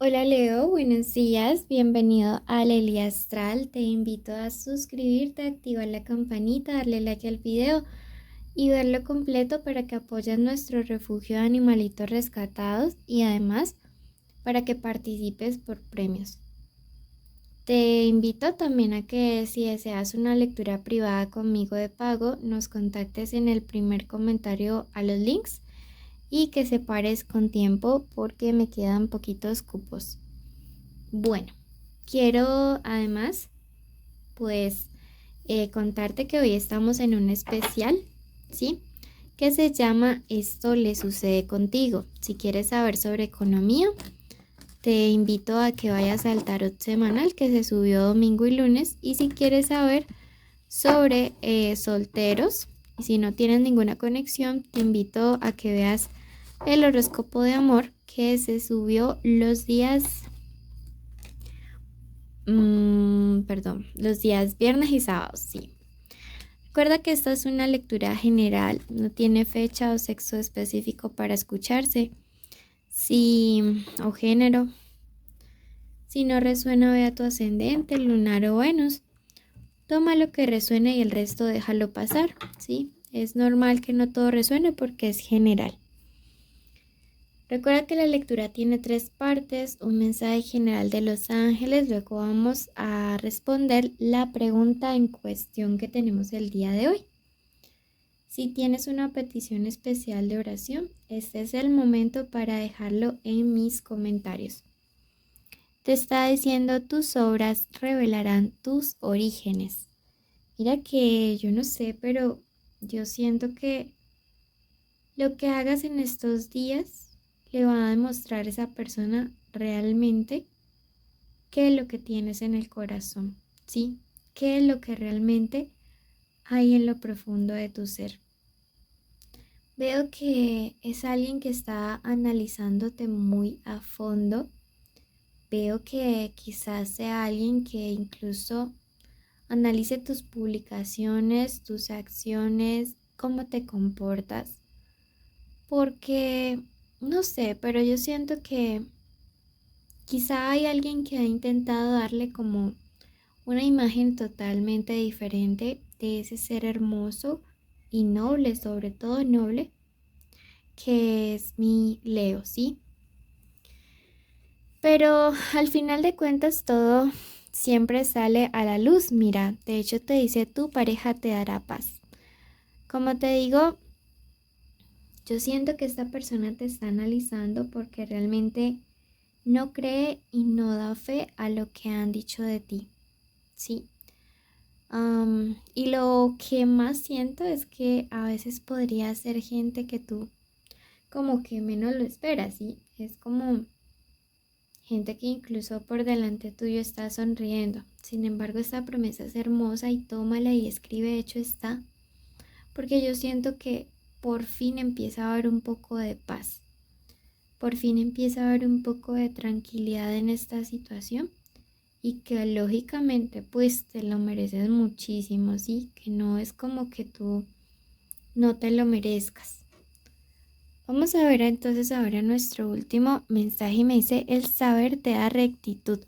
Hola Leo, buenos días, bienvenido a Lely Astral. Te invito a suscribirte, activar la campanita, darle like al video y verlo completo para que apoyes nuestro refugio de animalitos rescatados y además para que participes por premios. Te invito también a que si deseas una lectura privada conmigo de pago, nos contactes en el primer comentario a los links y que separes con tiempo porque me quedan poquitos cupos. Bueno, quiero además pues contarte que hoy estamos en un especial, ¿sí? Que se llama Esto le sucede contigo. Si quieres saber sobre economía, te invito a que vayas al tarot semanal que se subió domingo y lunes. Y si quieres saber sobre solteros, y si no tienes ninguna conexión, te invito a que veas el horóscopo de amor que se subió los días los días viernes y sábados, sí. Recuerda que esta es una lectura general, no tiene fecha o sexo específico para escucharse, o género. Si no resuena, ve a tu ascendente, lunar o Venus. Toma lo que resuene y el resto déjalo pasar, ¿sí? Es normal que no todo resuene porque es general. Recuerda que la lectura tiene 3 partes, un mensaje general de los ángeles, luego vamos a responder la pregunta en cuestión que tenemos el día de hoy. Si tienes una petición especial de oración, este es el momento para dejarlo en mis comentarios. Te está diciendo tus obras revelarán tus orígenes. Mira que yo no sé, pero yo siento que lo que hagas en estos días le va a demostrar a esa persona realmente qué es lo que tienes en el corazón, ¿sí? ¿Qué es lo que realmente hay en lo profundo de tu ser? Veo que es alguien que está analizándote muy a fondo. Veo que quizás sea alguien que incluso analice tus publicaciones, tus acciones, cómo te comportas. Porque, no sé, pero yo siento que quizá hay alguien que ha intentado darle como una imagen totalmente diferente de ese ser hermoso y noble, sobre todo noble, que es mi Leo, ¿sí? Pero al final de cuentas todo siempre sale a la luz. Mira, de hecho te dice tu pareja te dará paz. Como te digo, yo siento que esta persona te está analizando porque realmente no cree y no da fe a lo que han dicho de ti, ¿sí? Y lo que más siento es que a veces podría ser gente que tú como que menos lo esperas, ¿sí? Es como gente que incluso por delante tuyo está sonriendo. Sin embargo, esta promesa es hermosa y tómala y escribe hecho está. Porque yo siento que por fin empieza a haber un poco de paz. Por fin empieza a haber un poco de tranquilidad en esta situación. Y que lógicamente pues te lo mereces muchísimo, ¿sí? Que no es como que tú no te lo merezcas. Vamos a ver entonces ahora nuestro último mensaje y me dice, el saber te da rectitud.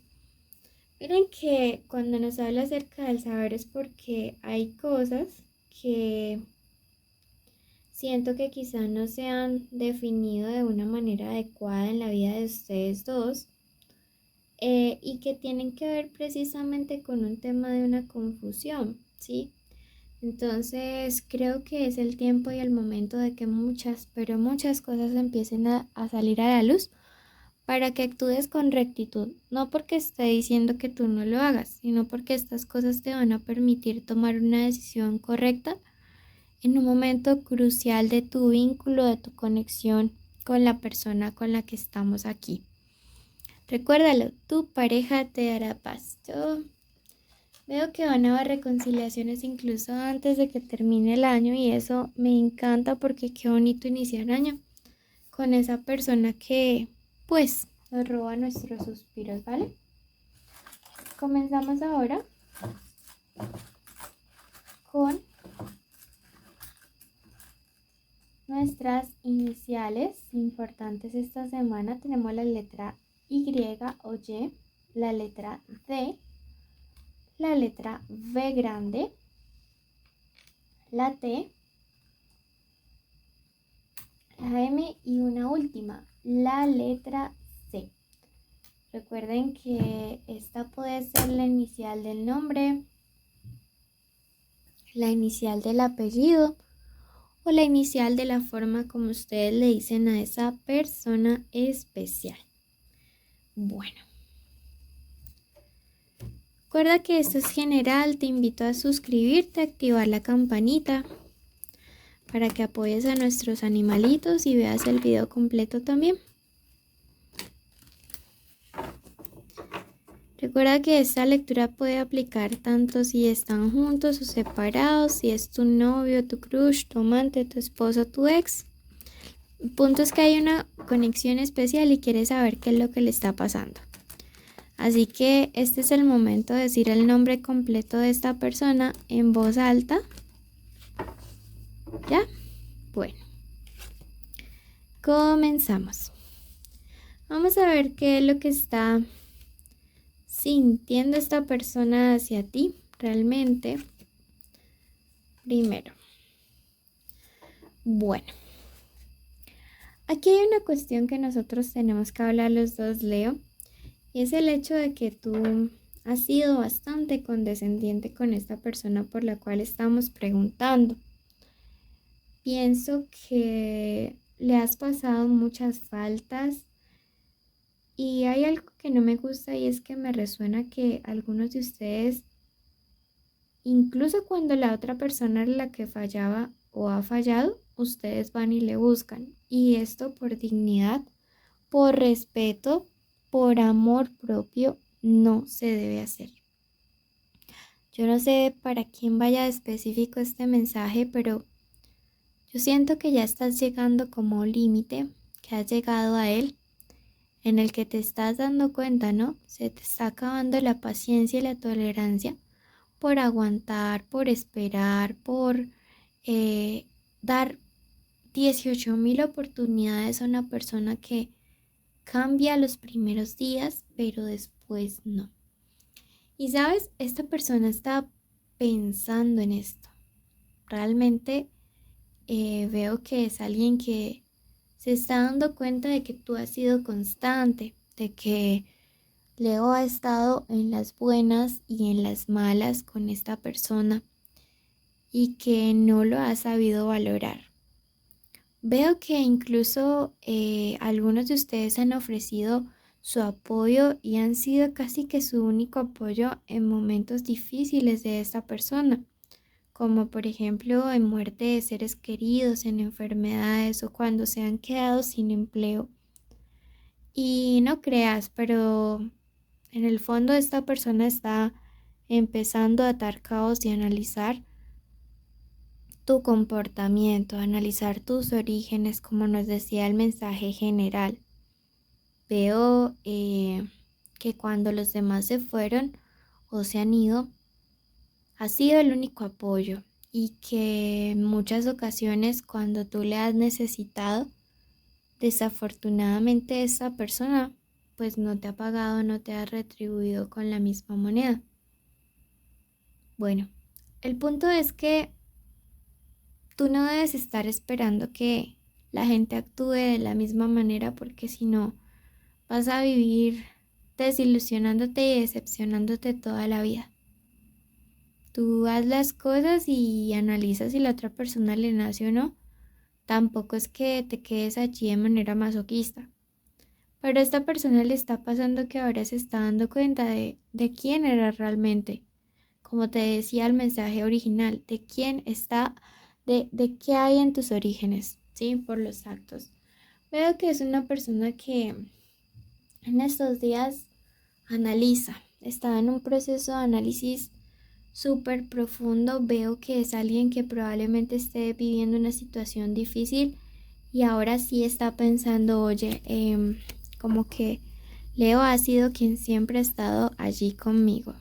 Miren que cuando nos habla acerca del saber es porque hay cosas que siento que quizá no se han definido de una manera adecuada en la vida de ustedes dos y que tienen que ver precisamente con un tema de una confusión, ¿sí? Entonces creo que es el tiempo y el momento de que pero muchas cosas empiecen a salir a la luz para que actúes con rectitud, no porque esté diciendo que tú no lo hagas, sino porque estas cosas te van a permitir tomar una decisión correcta en un momento crucial de tu vínculo, de tu conexión con la persona con la que estamos aquí. Recuérdalo, tu pareja te dará paz. Yo veo que van a haber reconciliaciones incluso antes de que termine el año y eso me encanta porque qué bonito iniciar año con esa persona que pues nos roba nuestros suspiros, ¿vale? Comenzamos ahora con nuestras iniciales importantes esta semana. Tenemos la letra Y o Y, la letra D, la letra V grande, la T, la M y una última, la letra C. Recuerden que esta puede ser la inicial del nombre, la inicial del apellido o la inicial de la forma como ustedes le dicen a esa persona especial. Bueno, recuerda que esto es general, te invito a suscribirte, a activar la campanita para que apoyes a nuestros animalitos y veas el video completo también. Recuerda que esta lectura puede aplicar tanto si están juntos o separados, si es tu novio, tu crush, tu amante, tu esposo, tu ex. El punto es que hay una conexión especial y quieres saber qué es lo que le está pasando. Así que este es el momento de decir el nombre completo de esta persona en voz alta. ¿Ya? Bueno. Comenzamos. Vamos a ver qué es lo que está sintiendo esta persona hacia ti realmente. Primero. Bueno. Aquí hay una cuestión que nosotros tenemos que hablar los dos, Leo. Y es el hecho de que tú has sido bastante condescendiente con esta persona por la cual estamos preguntando. Pienso que le has pasado muchas faltas y hay algo que no me gusta y es que me resuena que algunos de ustedes, incluso cuando la otra persona es la que fallaba o ha fallado, ustedes van y le buscan. Y esto por dignidad, por respeto, por amor propio, no se debe hacer. Yo no sé para quién vaya específico este mensaje, pero yo siento que ya estás llegando como un límite, que has llegado a él, en el que te estás dando cuenta, ¿no? Se te está acabando la paciencia y la tolerancia por aguantar, por esperar, por dar 18,000 oportunidades a una persona que cambia los primeros días, pero después no. Y sabes, esta persona está pensando en esto. Realmente veo que es alguien que se está dando cuenta de que tú has sido constante, de que Leo ha estado en las buenas y en las malas con esta persona y que no lo ha sabido valorar. Veo que incluso algunos de ustedes han ofrecido su apoyo y han sido casi que su único apoyo en momentos difíciles de esta persona, como por ejemplo en muerte de seres queridos, en enfermedades o cuando se han quedado sin empleo. Y no creas, pero en el fondo esta persona está empezando a atar caos y analizar tu comportamiento, analizar tus orígenes, como nos decía el mensaje general. Veo que cuando los demás se fueron o se han ido, ha sido el único apoyo y que en muchas ocasiones cuando tú le has necesitado, desafortunadamente esa persona pues no te ha pagado, no te ha retribuido con la misma moneda. Bueno, el punto es que tú no debes estar esperando que la gente actúe de la misma manera porque si no vas a vivir desilusionándote y decepcionándote toda la vida. Tú haz las cosas y analiza si la otra persona le nace o no. Tampoco es que te quedes allí de manera masoquista. Pero a esta persona le está pasando que ahora se está dando cuenta de quién era realmente. Como te decía el mensaje original, de quién está, de qué hay en tus orígenes, ¿sí? Por los actos. Veo que es una persona que en estos días analiza, está en un proceso de análisis súper profundo. Veo que es alguien que probablemente esté viviendo una situación difícil y ahora sí está pensando, oye, como que Leo ha sido quien siempre ha estado allí conmigo.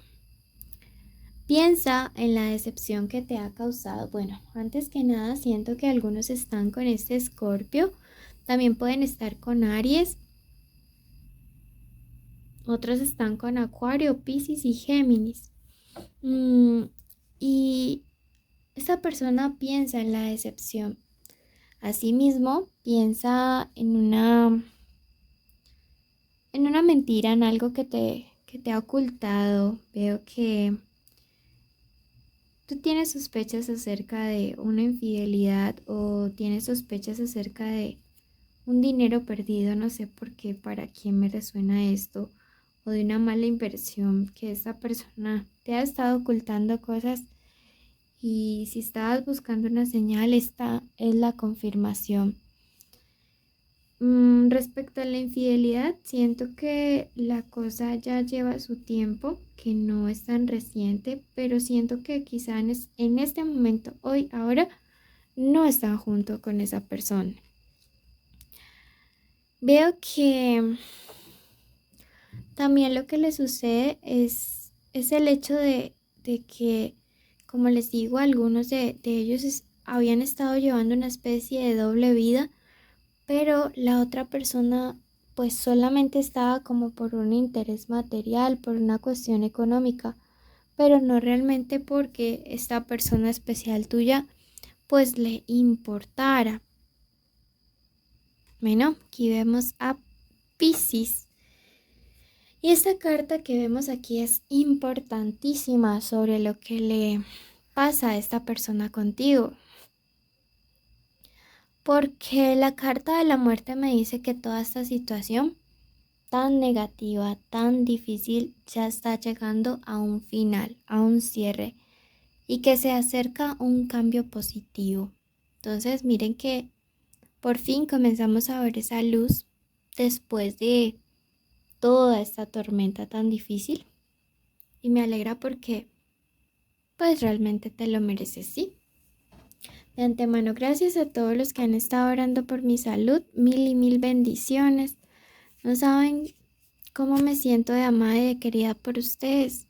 Piensa en la decepción que te ha causado. Bueno, antes que nada siento que algunos están con este Escorpio, también pueden estar con Aries. otros están con Acuario, Piscis y Géminis. Y esa persona piensa en la decepción. Asimismo, piensa en una mentira, en algo que te ha ocultado. Veo que tú tienes sospechas acerca de una infidelidad o tienes sospechas acerca de un dinero perdido, no sé por qué, para quién me resuena esto, o de una mala inversión, que esa persona te ha estado ocultando cosas y si estabas buscando una señal, esta es la confirmación. Respecto a la infidelidad, siento que la cosa ya lleva su tiempo, que no es tan reciente, pero siento que quizá en este momento, hoy, ahora, no están junto con esa persona. Veo que también lo que le sucede es el hecho de que, como les digo, algunos de ellos habían estado llevando una especie de doble vida, pero la otra persona pues solamente estaba como por un interés material, por una cuestión económica, pero no realmente porque esta persona especial tuya pues le importara. Bueno, aquí vemos a Piscis. Y esta carta que vemos aquí es importantísima sobre lo que le pasa a esta persona contigo. Porque la carta de la muerte me dice que toda esta situación tan negativa, tan difícil, ya está llegando a un final, a un cierre y que se acerca un cambio positivo. Entonces miren que por fin comenzamos a ver esa luz después de toda esta tormenta tan difícil y me alegra porque pues realmente te lo mereces, sí. De antemano, gracias a todos los que han estado orando por mi salud, mil y mil bendiciones. No saben cómo me siento de amada y de querida por ustedes.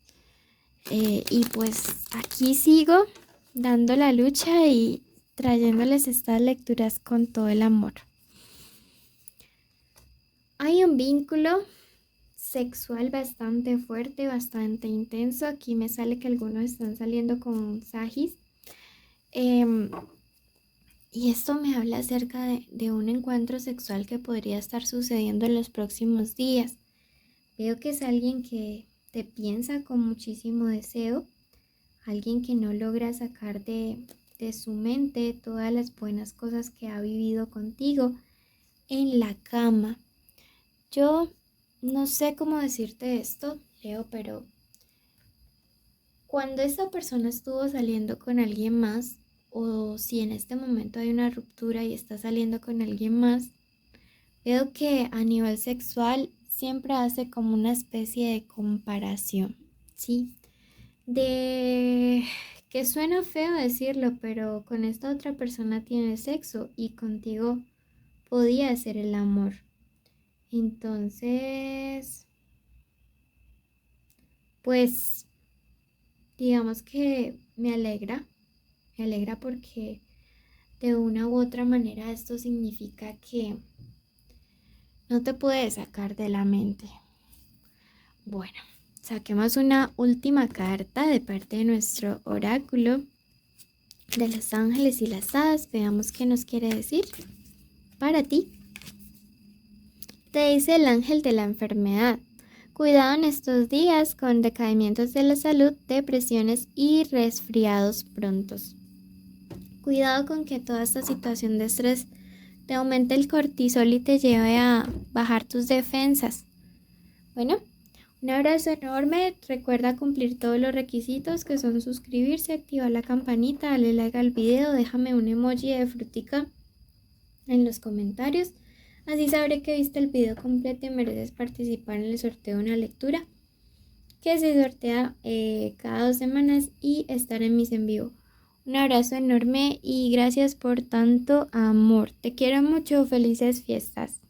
Y pues aquí sigo dando la lucha y trayéndoles estas lecturas con todo el amor. Hay un vínculo sexual bastante fuerte, bastante intenso. Aquí me sale que algunos están saliendo con Sagis. Y esto me habla acerca de un encuentro sexual que podría estar sucediendo en los próximos días. Veo que es alguien que te piensa con muchísimo deseo, alguien que no logra sacar de su mente todas las buenas cosas que ha vivido contigo en la cama. Yo no sé cómo decirte esto, Leo, pero cuando esta persona estuvo saliendo con alguien más, o si en este momento hay una ruptura y está saliendo con alguien más, veo que a nivel sexual siempre hace como una especie de comparación, ¿sí? De que suena feo decirlo, pero con esta otra persona tiene sexo y contigo podía hacer el amor. Entonces, pues, digamos que me alegra porque de una u otra manera esto significa que no te puedes sacar de la mente. Bueno, saquemos una última carta de parte de nuestro oráculo de los ángeles y las hadas. Veamos qué nos quiere decir para ti. Te dice el ángel de la enfermedad. Cuidado en estos días con decaimientos de la salud, depresiones y resfriados prontos. Cuidado con que toda esta situación de estrés te aumente el cortisol y te lleve a bajar tus defensas. Bueno, un abrazo enorme. Recuerda cumplir todos los requisitos que son suscribirse, activar la campanita, darle like al video, déjame un emoji de frutica en los comentarios. Así sabré que viste el video completo y mereces participar en el sorteo de una lectura que se sortea cada 2 semanas y estar en mis en vivo. Un abrazo enorme y gracias por tanto amor. Te quiero mucho. Felices fiestas.